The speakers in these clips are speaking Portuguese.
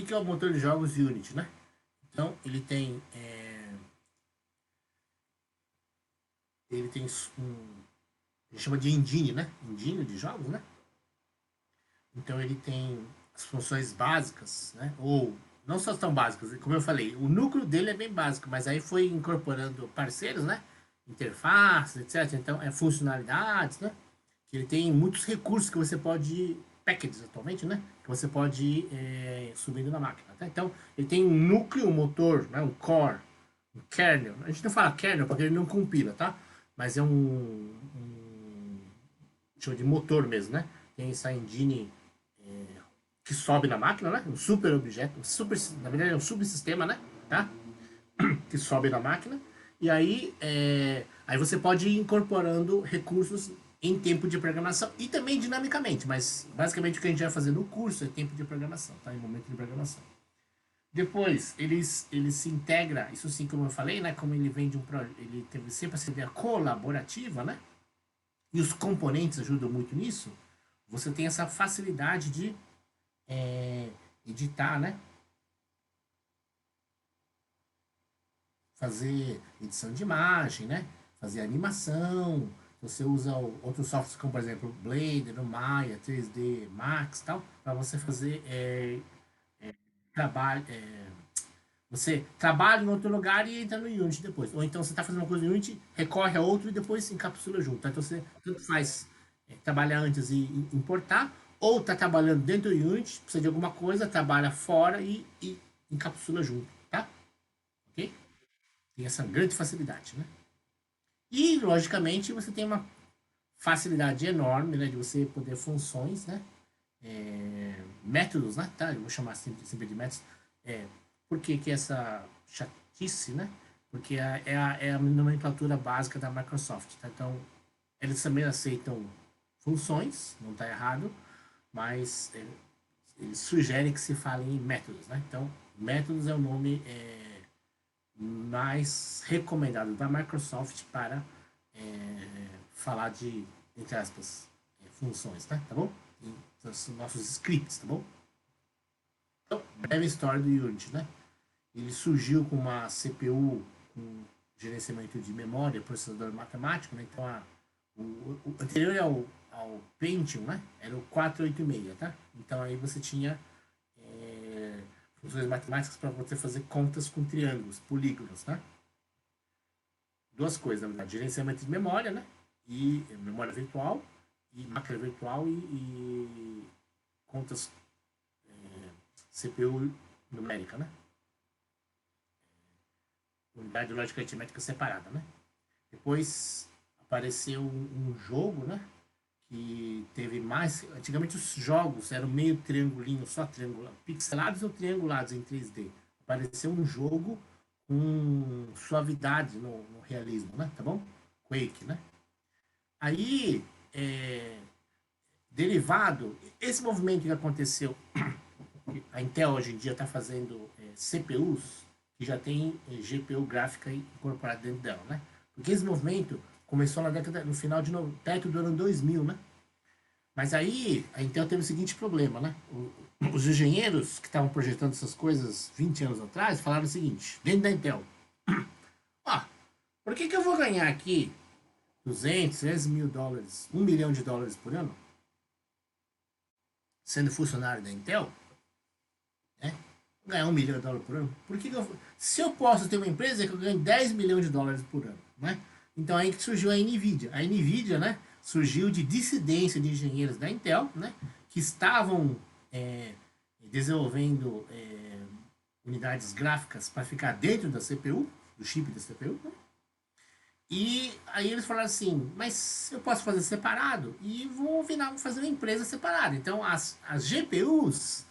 que é o motor de jogos Unity, né? Então, ele tem a gente chama de engine, né? Engine de jogos, né? Então, ele tem as funções básicas, né? Ou não só tão básicas, como eu falei, o núcleo dele é bem básico, mas aí foi incorporando parceiros, né? Interfaces, etc. Então, funcionalidades, né? Que ele tem muitos recursos que você pode, packages atualmente, né? Que você pode ir subindo na máquina. Tá? Então, ele tem um núcleo, um motor, né? Um core, um kernel. A gente não fala kernel porque ele não compila, tá? Mas é chama de motor mesmo, né? Tem essa engine que sobe na máquina, né? Um super objeto, na verdade é um subsistema, né? Tá? Que sobe na máquina. E aí você pode ir incorporando recursos em tempo de programação e também dinamicamente, mas basicamente o que a gente vai fazer no curso é tempo de programação, tá? Em momento de programação. Depois, ele se integra, isso sim, como eu falei, né? Como ele vem de ele teve sempre essa ideia colaborativa, né? E os componentes ajudam muito nisso. Você tem essa facilidade de editar, né? Fazer edição de imagem, né? Fazer animação. Você usa outros softwares como, por exemplo, Blender, Maya, 3D Max, tal, para você fazer trabalho. Você trabalha em outro lugar e entra no Unity depois. Ou então você está fazendo uma coisa no Unity, recorre a outro e depois encapsula junto. Então você tanto faz trabalhar antes e importar, ou está trabalhando dentro do Unity, precisa de alguma coisa, trabalha fora e encapsula junto, tá? Ok? Tem essa grande facilidade, né? E, logicamente, você tem uma facilidade enorme, né, de você poder funções, né, métodos, né, tá? Eu vou chamar sempre de métodos. Por que essa chatice, né? Porque é a nomenclatura básica da Microsoft, tá? Então, eles também aceitam funções, não está errado, mas eles sugerem que se fale em métodos, né? Então, métodos é o nome mais recomendado da Microsoft para falar de, entre aspas, funções, né? Tá bom? Então, são nossos scripts, tá bom? Então, breve história do Unity, né? Ele surgiu com uma CPU com gerenciamento de memória, processador matemático, né? Então, o anterior ao Pentium, né? Era o 486, tá? Então, aí você tinha funções matemáticas para você fazer contas com triângulos, polígonos, né? Duas coisas, na verdade, gerenciamento de memória, né? E memória virtual, e máquina virtual e contas CPU numérica, né? Unidade lógica aritmética separada, né? Depois apareceu um jogo, né? Que teve mais. Antigamente os jogos eram meio triangulinho, só triangular, pixelados ou triangulados em 3D. Apareceu um jogo com suavidade no realismo, né? Tá bom? Quake, né? Aí, derivado, esse movimento que aconteceu, a Intel hoje em dia está fazendo CPUs que já tem GPU gráfica incorporada dentro dela, né? Porque esse movimento começou no final perto do ano 2000, né? Mas aí a Intel teve o seguinte problema, né? Os engenheiros que estavam projetando essas coisas 20 anos atrás falaram o seguinte, dentro da Intel, ó, por que eu vou ganhar aqui 200, 300 mil dólares, 1 milhão de dólares por ano, sendo funcionário da Intel, né? Ganhar 1 milhão de dólares por ano. Se eu posso ter uma empresa que eu ganho 10 milhões de dólares por ano, né? Então aí que surgiu a Nvidia. A Nvidia, né, surgiu de dissidência de engenheiros da Intel, né, que estavam desenvolvendo unidades gráficas para ficar dentro da CPU, do chip da CPU, né? E aí eles falaram assim, mas eu posso fazer separado e vou fazer uma empresa separada. Então as GPUs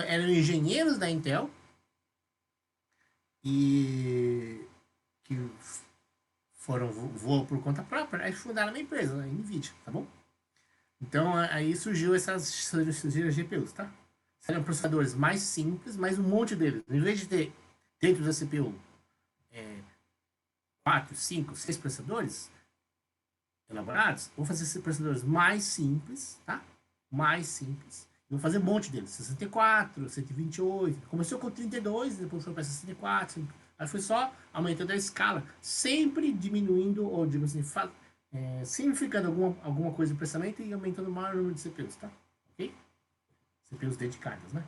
eram engenheiros da Intel e que foram voam por conta própria, aí fundaram uma empresa, a Nvidia, tá bom? Então aí surgiu surgiram as GPUs, tá? Eram processadores mais simples, mas um monte deles. Em vez de ter dentro da CPU 4, 5, 6 processadores elaborados, vou fazer esses processadores mais simples, tá? Mais simples. vou fazer um monte deles. 64, 128. Começou com 32, depois foi para 64. Aí foi só aumentando a escala. Sempre diminuindo, ou digo assim, simplificando alguma coisa do processamento e aumentando o maior número de CPUs, tá? Ok? CPUs dedicadas, né?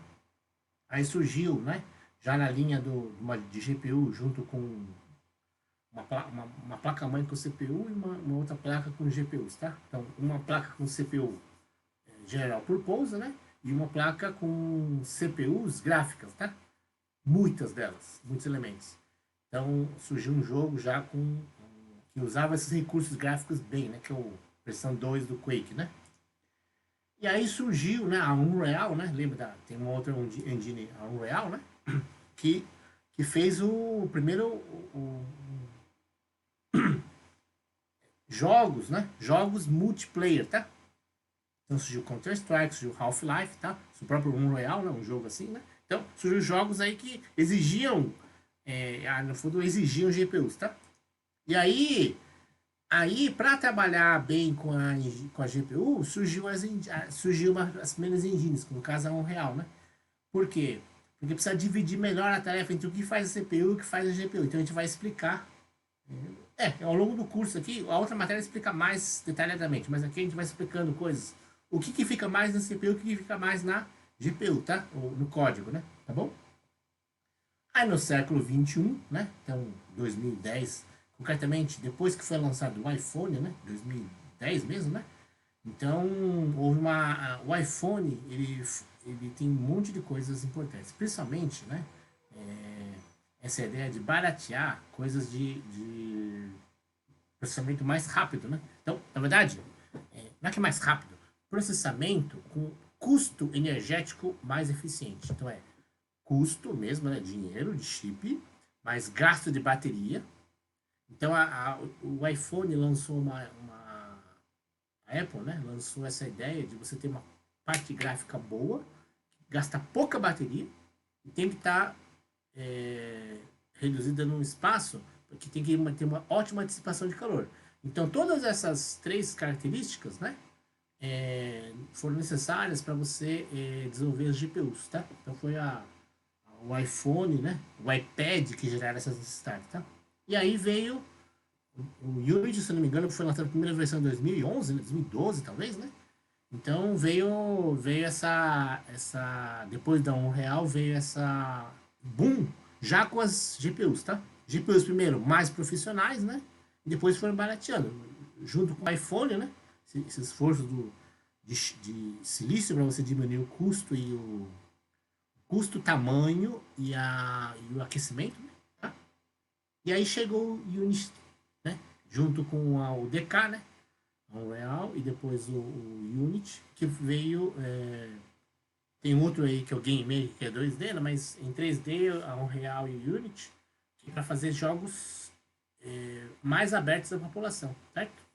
Aí surgiu, né? Já na linha de GPU, junto com uma placa-mãe com CPU e uma outra placa com GPUs, tá? Então, uma placa com CPU General Purpose, né? E uma placa com CPUs gráficas, tá? Muitas delas, muitos elementos. Então, surgiu um jogo já que usava esses recursos gráficos bem, né? Que é o versão 2 do Quake, né? E aí surgiu, né, a Unreal, né? Lembra tem uma outra engine, a Unreal, né? Que, que fez o primeiro jogos, né? Jogos multiplayer, tá? Então surgiu Counter-Strike, surgiu Half-Life, tá? O próprio Unreal, né? Um jogo assim, né? Então surgiu jogos aí que exigiam, no fundo, exigiam GPUs, tá? E aí para trabalhar bem com a GPU, surgiu as primeiras engines, que no caso é um real, né? Por quê? Porque precisa dividir melhor a tarefa entre o que faz a CPU e o que faz a GPU. Então a gente vai explicar. Ao longo do curso aqui, a outra matéria explica mais detalhadamente, mas aqui a gente vai explicando coisas. O que fica mais na CPU e o que fica mais na GPU, tá? Ou no código, né? Tá bom? Aí no século 21, né? Então, 2010, concretamente, depois que foi lançado o iPhone, né? 2010 mesmo, né? Então, houve o iPhone, ele tem um monte de coisas importantes, principalmente, né? Essa ideia de baratear coisas de processamento mais rápido, né? Então, na verdade, não é que é mais rápido, processamento com custo energético mais eficiente. Então, custo mesmo, né? Dinheiro de chip, mais gasto de bateria. Então, o iPhone lançou a Apple, né? Lançou essa ideia de você ter uma parte gráfica boa, que gasta pouca bateria e tem que estar reduzida num espaço que tem que ter uma ótima dissipação de calor. Então, todas essas três características, né? Foram necessárias para você desenvolver as GPUs, tá? Então foi o iPhone, né? O iPad que geraram essas necessidades, tá? E aí veio o Unity, se não me engano, foi lançado a primeira versão em 2011, né? 2012 talvez, né? Então veio depois da Unreal veio essa boom já com as GPUs, tá? GPUs primeiro mais profissionais, né? E depois foram barateando, junto com o iPhone, né? Esse esforço de silício para você diminuir o custo e o custo, tamanho e o aquecimento, né? Tá? E aí chegou o Unity, né? Junto com o DK, né? Unreal e depois o Unity, que veio. Tem outro aí que é o Game Maker, que é 2D, né? Mas em 3D, a Unreal e o Unity, que é para fazer jogos mais abertos à população, certo?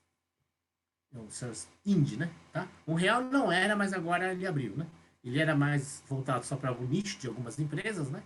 Os seus indie, né? Tá? O Unreal não era, mas agora ele abriu, né? Ele era mais voltado só para o nicho de algumas empresas, né?